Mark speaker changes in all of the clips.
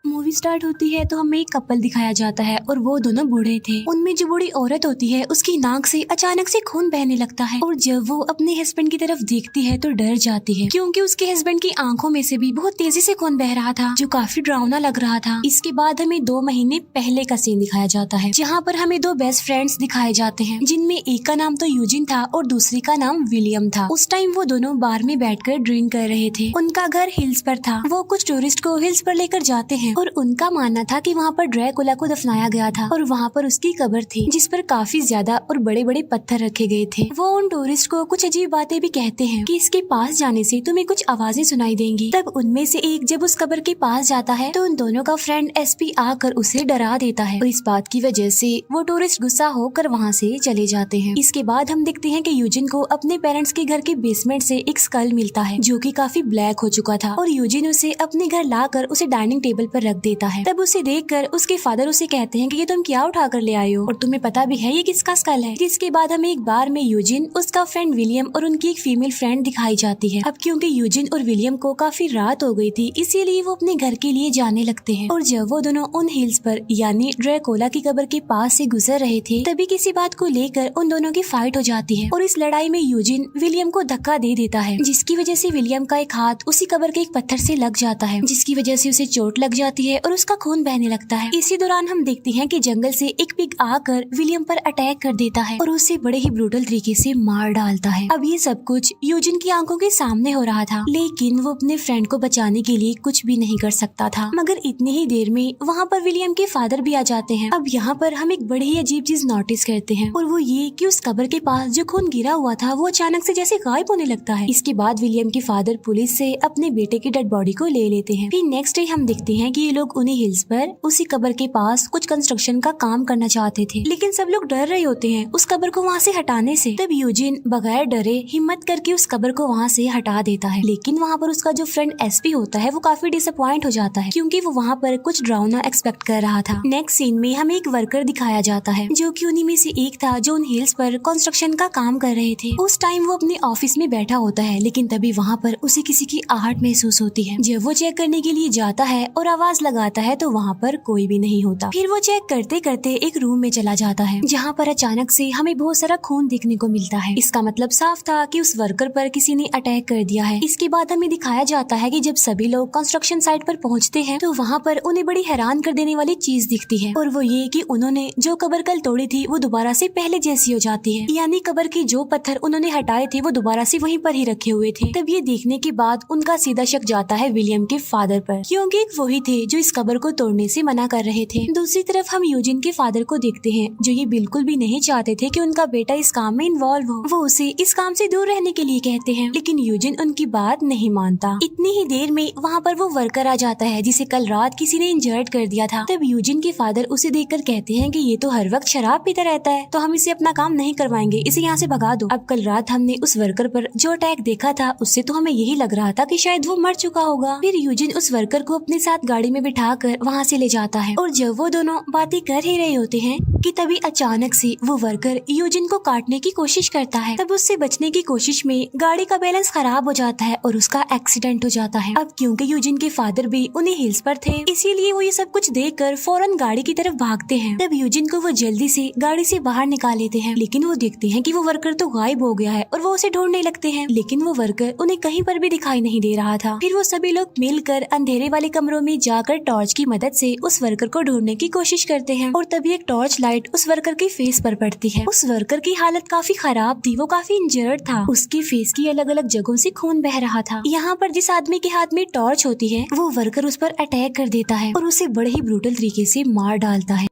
Speaker 1: Movie start होती है तो हमें एक कपल दिखाया जाता है और वो दोनों बूढ़े थे। उनमें जो बूढ़ी औरत होती है उसकी नाक से अचानक से खून बहने लगता है और जब वो अपने हस्बैंड की तरफ देखती है तो डर जाती है क्योंकि उसके हस्बैंड की आंखों में से भी बहुत तेजी से खून बह रहा था जो काफी डरावना लग रहा था। इसके बाद हमें 2 महीने पहले का सीन दिखाया जाता है जहाँ पर हमें 2 बेस्ट फ्रेंड्स दिखाए जाते हैं जिनमें एक का नाम तो यूजिन था और दूसरी का नाम विलियम था। उस टाइम वो दोनों बार में बैठकर ड्रिंक कर रहे थे। उनका घर हिल्स पर था। वो कुछ टूरिस्ट को हिल्स पर लेकर जाते हैं और उनका मानना था कि वहाँ पर ड्रैकुला को दफनाया गया था और वहाँ पर उसकी कब्र थी जिस पर काफी ज्यादा और बड़े बड़े पत्थर रखे गए थे। वो उन टूरिस्ट को कुछ अजीब बातें भी कहते हैं कि इसके पास जाने से तुम्हें कुछ आवाजें सुनाई देंगी। तब उनमें से एक जब उस कब्र के पास जाता है तो उन दोनों का फ्रेंड एसपी आकर उसे डरा देता है और इस बात की वजह से वो टूरिस्ट गुस्सा होकर वहाँ से चले जाते हैं। इसके बाद हम देखते हैं कि यूजिन को अपने पेरेंट्स के घर के बेसमेंट से एक स्कल मिलता है जो कि काफी ब्लैक हो चुका था और यूजिन उसे अपने घर लाकर उसे डाइनिंग टेबल पर रख देता है। तब उसे देखकर उसके फादर उसे कहते हैं कि ये तुम क्या उठा कर ले आए हो और तुम्हें पता भी है ये किसका स्कल है। जिसके बाद हमें एक बार में यूजिन, उसका फ्रेंड विलियम और उनकी एक फीमेल फ्रेंड दिखाई जाती है। अब क्योंकि यूजिन और विलियम को काफी रात हो गई थी इसीलिए वो अपने घर के लिए जाने लगते हैं और जब वो दोनों उन हिल्स पर यानी ड्रैकुला की कब्र के पास से गुजर रहे थे तभी किसी बात को लेकर उन दोनों की फाइट हो जाती है और इस लड़ाई में यूजिन विलियम को धक्का दे देता है जिसकी वजह से विलियम का एक हाथ उसी कब्र के एक पत्थर से लग जाता है जिसकी वजह से उसे चोट लग जाती है और उसका खून बहने लगता है। इसी दौरान हम देखते हैं कि जंगल से एक पिग आकर विलियम पर अटैक कर देता है और उसे बड़े ही ब्रूटल तरीके से मार डालता है। अब ये सब कुछ यूजिन की आंखों के सामने हो रहा था लेकिन वो अपने फ्रेंड को बचाने के लिए कुछ भी नहीं कर सकता था। मगर इतनी ही देर में वहाँ पर विलियम के फादर भी आ जाते हैं। अब यहाँ पर हम एक बड़ी ही अजीब चीज नोटिस करते हैं और वो ये कि उस कब्र के पास जो खून गिरा हुआ था वो अचानक से जैसे गायब होने लगता है। इसके बाद विलियम के फादर पुलिस से अपने बेटे की डेड बॉडी को ले लेते हैं। फिर नेक्स्ट डे हम देखते हैं कि ये लोग उन्हीं हिल्स पर उसी कब्र के पास कुछ कंस्ट्रक्शन का काम करना चाहते थे लेकिन सब लोग डर रहे होते हैं उस कब्र को वहाँ से हटाने से। तब यूजिन बगैर डरे हिम्मत करके उस कब्र को वहाँ से हटा देता है लेकिन वहाँ पर उसका जो फ्रेंड एसपी होता है वो काफी डिसअपॉइंट हो जाता है क्योंकि वो वहाँ पर कुछ डरावना एक्सपेक्ट कर रहा था। नेक्स्ट सीन में हमें एक वर्कर दिखाया जाता है जो कि उन्हीं में से एक था जो उन हिल्स पर कंस्ट्रक्शन का काम कर रहे थे। उस टाइम वो अपने ऑफिस में बैठा होता है लेकिन तभी वहाँ पर उसे किसी की आहट महसूस होती है। जब वो चेक करने के लिए जाता है और आवाज लगाता है तो वहाँ पर कोई भी नहीं होता। फिर वो चेक करते करते एक रूम में चला जाता है जहाँ पर अचानक से हमें बहुत सारा खून देखने को मिलता है। इसका मतलब साफ था कि उस वर्कर पर किसी ने अटैक कर दिया है। इसके बाद हमें दिखाया जाता है कि जब सभी लोग कंस्ट्रक्शन साइट पर पहुँचते हैं तो वहाँ पर उन्हें बड़ी हैरान कर देने वाली चीज दिखती है और वो ये कि उन्होंने जो कब्र कल तोड़ी थी वो दोबारा से पहले जैसी हो जाती है यानी कब्र के जो पत्थर उन्होंने हटाए थे वो दोबारा से वहीं पर ही रखे हुए थे। तब ये देखने के बाद उनका सीधा शक जाता है विलियम के फादर पर क्योंकि वही थे जो इस कब्र को तोड़ने से मना कर रहे थे। दूसरी तरफ हम यूजिन के फादर को देखते हैं जो ये बिल्कुल भी नहीं चाहते थे कि उनका बेटा इस काम में इन्वॉल्व हो। वो उसे इस काम से दूर रहने के लिए कहते हैं लेकिन यूजिन उनकी बात नहीं मानता। इतनी ही देर में वहाँ पर वो वर्कर आ जाता है जिसे कल रात किसी ने इंजर्ड कर दिया था। तब यूजिन के फादर उसे देखकर कहते हैं कि ये तो हर वक्त शराब पीता रहता है तो हम इसे अपना काम नहीं करवाएंगे, इसे यहाँ से भगा दो। अब कल रात हमने उस वर्कर पर जो अटैक देखा था उससे तो हमें यही लग रहा था कि शायद वो मर चुका होगा। फिर यूजिन उस वर्कर को अपने साथ गाड़ी में बिठाकर वहाँ से ले जाता है और जब वो दोनों बातें कर ही रहे होते हैं कि तभी अचानक से वो वर्कर यूजिन को काटने की कोशिश करता है। तब उससे बचने की कोशिश में गाड़ी का बैलेंस खराब हो जाता है और उसका एक्सीडेंट हो जाता है। अब क्योंकि यूजिन के फादर भी उन्हीं हिल्स पर थे इसीलिए वो ये सब कुछ देखकर फौरन गाड़ी की तरफ भागते हैं। तब यूजिन को वो जल्दी से गाड़ी से बाहर निकाल लेते हैं लेकिन वो देखते हैं कि वो वर्कर तो गायब हो गया है और वो उसे ढूंढने लगते हैं लेकिन वो वर्कर उन्हें कहीं पर भी दिखाई नहीं दे रहा था। फिर वो सभी लोग मिलकर अंधेरे वाले कमरों में जाकर टॉर्च की मदद से उस वर्कर को ढूंढने की कोशिश करते हैं और तभी एक टॉर्च लाइट उस वर्कर के फेस पर पड़ती है। उस वर्कर की हालत काफी खराब थी, वो काफी इंजर्ड था। उसके फेस की अलग अलग जगहों से खून बह रहा था। यहाँ पर जिस आदमी के हाथ में टॉर्च होती है वो वर्कर उस पर अटैक कर देता है और उसे बड़े ही ब्रूटल तरीके से मार डालता है।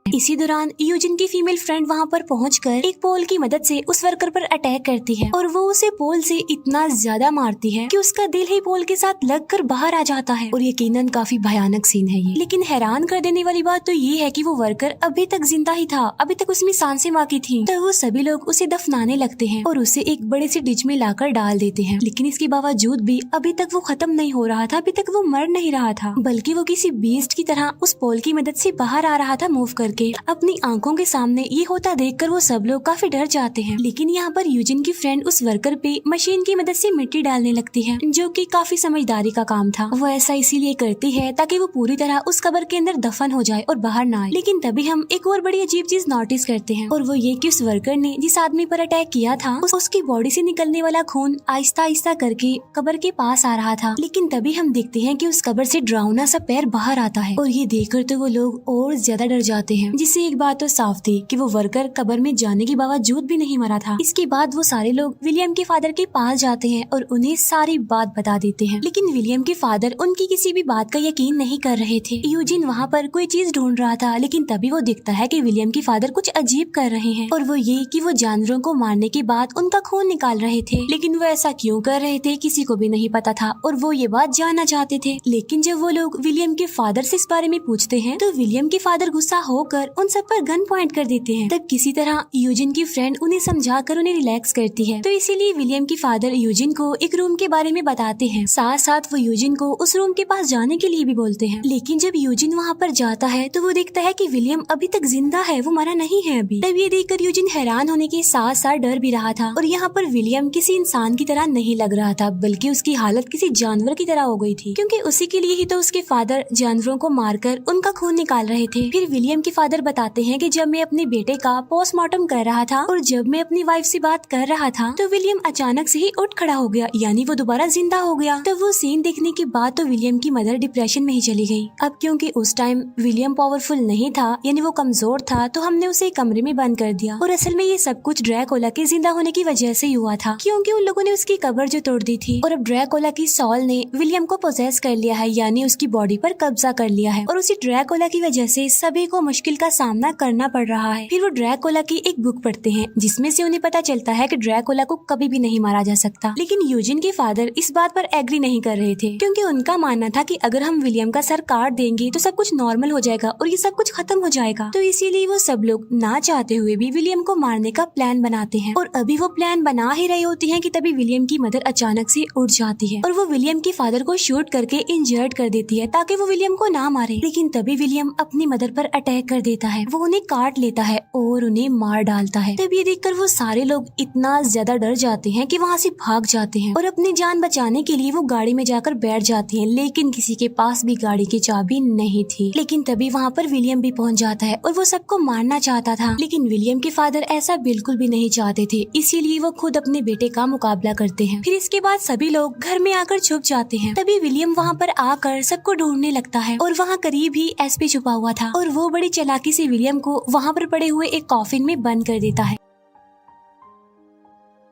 Speaker 1: इसी दौरान यूजिन की फीमेल फ्रेंड वहाँ पर पहुंचकर एक पोल की मदद से उस वर्कर पर अटैक करती है और वो उसे पोल से इतना ज्यादा मारती है कि उसका दिल ही पोल के साथ लगकर बाहर आ जाता है और यकीनन काफी भयानक सीन है ये। लेकिन हैरान कर देने वाली बात तो ये है कि वो वर्कर अभी तक जिंदा ही था, अभी तक उसमें सांसें बाकी थी। तो वो सभी लोग उसे दफनाने लगते हैं और उसे एक बड़े से डिच में लाकर डाल देते हैं। लेकिन इसके बावजूद भी अभी तक वो खत्म नहीं हो रहा था, अभी तक वो मर नहीं रहा था, बल्कि वो किसी बीस्ट की तरह उस पोल की मदद से बाहर आ रहा था मूव करके। के अपनी आंखों के सामने ये होता देखकर वो सब लोग काफी डर जाते हैं। लेकिन यहाँ पर यूजिन की फ्रेंड उस वर्कर पे मशीन की मदद से मिट्टी डालने लगती है, जो कि काफी समझदारी का काम था। वो ऐसा इसीलिए करती है ताकि वो पूरी तरह उस कब्र के अंदर दफन हो जाए और बाहर ना आए। लेकिन तभी हम एक और बड़ी अजीब चीज नोटिस करते हैं, और वो ये कि उस वर्कर ने जिस आदमी पर अटैक किया था उसकी बॉडी से निकलने वाला खून आहिस्ता आहिस्ता करके कब्र के पास आ रहा था। लेकिन तभी हम देखते हैं कि उस कब्र से डरावना सा पैर बाहर आता है, और ये देखकर तो वो लोग और ज्यादा डर जाते हैं। जिससे एक बात तो साफ थी कि वो वर्कर कब्र में जाने के बावजूद भी नहीं मरा था। इसके बाद वो सारे लोग विलियम के फादर के पास जाते हैं और उन्हें सारी बात बता देते हैं। लेकिन विलियम के फादर उनकी किसी भी बात का यकीन नहीं कर रहे थे। यूजिन वहाँ पर कोई चीज ढूंढ रहा था, लेकिन तभी वो दिखता है कि विलियम के फादर कुछ अजीब कर रहे हैं, और वो ये कि वो जानवरों को मारने के बाद उनका खून निकाल रहे थे। लेकिन वो ऐसा क्यों कर रहे थे किसी को भी नहीं पता था, और वो ये बात जानना चाहते थे। लेकिन जब वो लोग विलियम के फादर से इस बारे में पूछते हैं तो विलियम के फादर गुस्सा होकर उन सब पर गन पॉइंट कर देते हैं। तब किसी तरह यूजिन की फ्रेंड उन्हें समझाकर उन्हें रिलैक्स करती है। तो इसीलिए विलियम के फादर यूजिन को एक रूम के बारे में बताते हैं। साथ साथ वो यूजिन को उस रूम के पास जाने के लिए भी बोलते हैं। लेकिन जब यूजिन वहाँ पर जाता है तो वो देखता है कि विलियम अभी तक जिंदा है, वो मरा नहीं है अभी। तब ये देखकर यूजिन हैरान होने के साथ साथ डर भी रहा था। और यहाँ पर विलियम किसी इंसान की तरह नहीं लग रहा था, बल्कि उसकी हालत किसी जानवर की तरह हो गई थी, क्योंकि उसी के लिए ही तो उसके फादर जानवरों को मारकर उनका खून निकाल रहे थे। फिर विलियम के फादर बताते हैं कि जब मैं अपने बेटे का पोस्टमार्टम कर रहा था और जब मैं अपनी वाइफ से बात कर रहा था तो विलियम अचानक से ही उठ खड़ा हो गया, यानी वो दोबारा जिंदा हो गया। तो वो सीन देखने के बाद तो विलियम की मदर डिप्रेशन में ही चली गई। अब क्योंकि उस टाइम विलियम पावरफुल नहीं था, यानी वो कमजोर था, तो हमने उसे कमरे में बंद कर दिया। और असल में ये सब कुछ ड्रैकुला के जिंदा होने की वजह से ही हुआ था, क्योंकि उन लोगों ने उसकी कब्र जो तोड़ दी थी। और अब ड्रैकुला की सॉल ने विलियम को पोजेस कर लिया है, यानी उसकी बॉडी पर कब्जा कर लिया है, और उसी ड्रैकुला की वजह से सभी को मुश्किल का सामना करना पड़ रहा है। फिर वो ड्रैकुला की एक बुक पढ़ते हैं, जिसमें से उन्हें पता चलता है कि ड्रैकुला को कभी भी नहीं मारा जा सकता। लेकिन यूजिन के फादर इस बात पर एग्री नहीं कर रहे थे, क्योंकि उनका मानना था कि अगर हम विलियम का सर काट देंगे तो सब कुछ नॉर्मल हो जाएगा और ये सब कुछ खत्म हो जाएगा। तो इसीलिए वो सब लोग ना चाहते हुए भी विलियम को मारने का प्लान बनाते हैं। और अभी वो प्लान बना ही रही होती है कि तभी विलियम की मदर अचानक से उठ जाती है और वो विलियम के फादर को शूट करके इंजर्ड कर देती है ताकि वो विलियम को ना मारे। लेकिन तभी विलियम अपनी मदर पर अटैक कर देता है, वो उन्हें काट लेता है और उन्हें मार डालता है। तब ये देखकर वो सारे लोग इतना ज्यादा डर जाते हैं कि वहाँ से भाग जाते हैं और अपनी जान बचाने के लिए वो गाड़ी में जाकर बैठ जाते हैं। लेकिन किसी के पास भी गाड़ी की चाबी नहीं थी। लेकिन तभी वहाँ पर विलियम भी पहुँच जाता है और वो सबको मारना चाहता था, लेकिन विलियम के फादर ऐसा बिल्कुल भी नहीं चाहते थे, इसीलिए वो खुद अपने बेटे का मुकाबला करते हैं। फिर इसके बाद सभी लोग घर में आकर छुप जाते हैं। तभी विलियम वहाँ पर आकर सबको ढूंढने लगता है और वहाँ करीब ही एसपी छुपा हुआ था और वो बड़ी चालाकी से विलियम को वहाँ पर पड़े हुए एक कॉफिन में बंद कर देता है।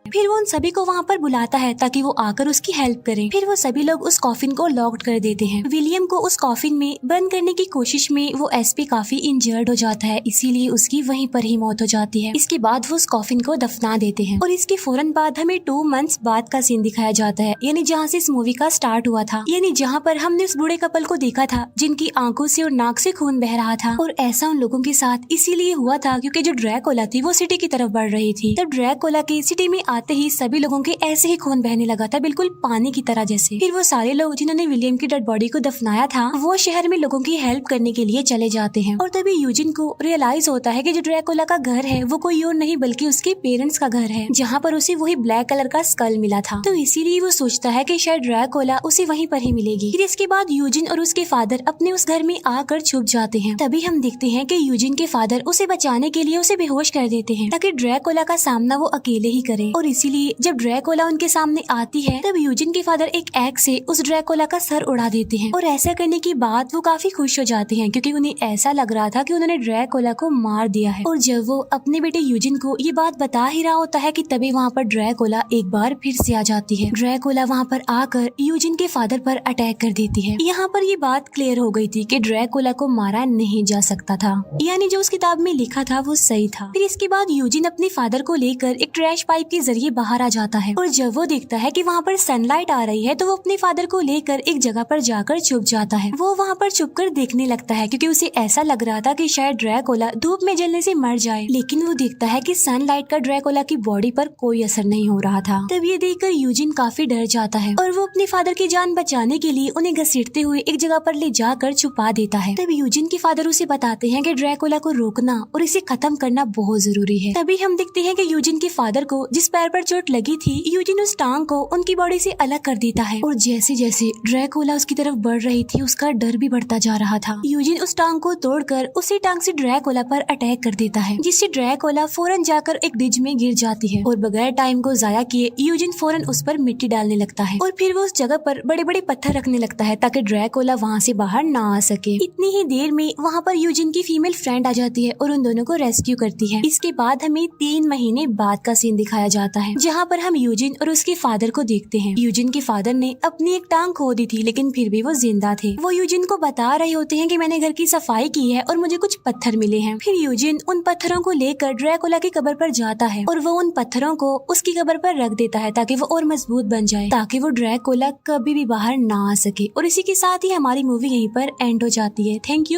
Speaker 1: फिर वो उन सभी को वहाँ पर बुलाता है ताकि वो आकर उसकी हेल्प करें। फिर वो सभी लोग उस कॉफिन को लॉक्ड कर देते हैं। विलियम को उस कॉफिन में बंद करने की कोशिश में वो एसपी काफी इंजर्ड हो जाता है, इसीलिए उसकी वहीं पर ही मौत हो जाती है। इसके बाद वो उस कॉफिन को दफना देते हैं और इसके फौरन बाद हमें 2 मंथ्स बाद का सीन दिखाया जाता है, यानी जहाँ से इस मूवी का स्टार्ट हुआ था, यानी जहाँ पर हमने उस बूढ़े कपल को देखा था जिनकी आंखों से और नाक से खून बह रहा था। और ऐसा उन लोगों के साथ इसीलिए हुआ था क्योंकि जो ड्रैकुला थी वो सिटी की तरफ बढ़ रही थी। तब ड्रैकुला के सिटी में आते ही सभी लोगों के ऐसे ही खून बहने लगा था, बिल्कुल पानी की तरह जैसे। फिर वो सारे लोग जिन्होंने विलियम की डेड बॉडी को दफनाया था वो शहर में लोगों की हेल्प करने के लिए चले जाते हैं। और तभी यूजिन को रियलाइज होता है कि जो ड्रैकुला का घर है वो कोई और नहीं बल्कि उसके पेरेंट्स का घर है, जहाँ पर उसे वही ब्लैक कलर का स्कल मिला था। तो इसीलिए वो सोचता है कि शायद ड्रैकुला उसे वहीं पर ही मिलेगी। फिर इसके बाद यूजिन और उसके फादर अपने उस घर में आकर छुप जाते हैं। तभी हम देखते हैं कि यूजिन के फादर उसे बचाने के लिए उसे बेहोश कर देते हैं ताकि ड्रैकुला का सामना वो अकेले ही करे। और इसीलिए जब ड्रैकुला उनके सामने आती है तब यूजिन के फादर एक एक्स से उस ड्रैकुला का सर उड़ा देते हैं। और ऐसा करने के बाद वो काफी खुश हो जाते हैं क्योंकि उन्हें ऐसा लग रहा था कि उन्होंने ड्रैकुला को मार दिया है। और जब वो अपने बेटे यूजिन को ये बात बता ही रहा होता है कि तभी वहाँ पर ड्रैकुला एक बार फिर से आ जाती है। ड्रैकुला वहाँ पर आकर यूजिन के फादर पर अटैक कर देती है। यहाँ पर ये बात क्लियर हो गई थी कि ड्रैकुला को मारा नहीं जा सकता था, यानी जो उस किताब में लिखा था वो सही था। फिर इसके बाद यूजिन अपने फादर को लेकर एक ट्रैश पाइप के जरिए बाहर आ जाता है। और जब वो देखता है कि वहाँ पर सनलाइट आ रही है तो वो अपने फादर को लेकर एक जगह पर जाकर छुप जाता है। वो वहाँ पर छुप कर देखने लगता है क्योंकि उसे ऐसा लग रहा था कि शायद ड्रैकुला धूप में जलने से मर जाए, लेकिन वो देखता है कि सनलाइट का ड्रैकुला की बॉडी पर कोई असर नहीं हो रहा था। तब ये देखकर यूजिन काफी डर जाता है और वो अपने फादर की जान बचाने के लिए उन्हें घसीटते हुए एक जगह पर ले जाकर छुपा देता है। तब यूजिन के फादर उसे बताते हैं कि ड्रैकुला को रोकना और इसे खत्म करना बहुत जरूरी है। तभी हम देखते हैं कि यूजिन के फादर को जिस पैर पर चोट लगी थी, यूजिन उस टांग को उनकी बॉडी से अलग कर देता है और जैसे जैसे ड्रैकुला उसकी तरफ बढ़ रही थी उसका डर भी बढ़ता जा रहा था। यूजिन उस टांग को तोड़कर उसी टांग से ड्रैकुला पर अटैक कर देता है, जिससे ड्रैकुला फौरन जाकर एक डिज में गिर जाती है और बगैर टाइम को जाया किए यूजिन फौरन उस पर मिट्टी डालने लगता है और फिर वो उस जगह पर बड़े बड़े पत्थर रखने लगता है ताकि ड्रैकुला वहाँ से बाहर ना आ सके। इतनी ही देर में वहाँ पर यूजिन की फीमेल फ्रेंड आ जाती है और उन दोनों को रेस्क्यू करती है। इसके बाद हमें 3 महीने बाद का सीन दिखाया जाता है जहाँ पर हम यूजिन और उसके फादर को देखते हैं। यूजिन के फादर ने अपनी एक टांग खो दी थी लेकिन फिर भी वो जिंदा थे। वो यूजिन को बता रहे होते हैं कि मैंने घर की सफाई की है और मुझे कुछ पत्थर मिले हैं। फिर यूजिन उन पत्थरों को लेकर ड्रैकुला की कब्र पर जाता है और वो उन पत्थरों को उसकी कब्र पर रख देता है ताकि वो और मजबूत बन जाए, ताकि वो ड्रैकुला कभी भी बाहर ना आ सके। और इसी के साथ ही हमारी मूवी यहीं पर एंड हो जाती है। Thank you.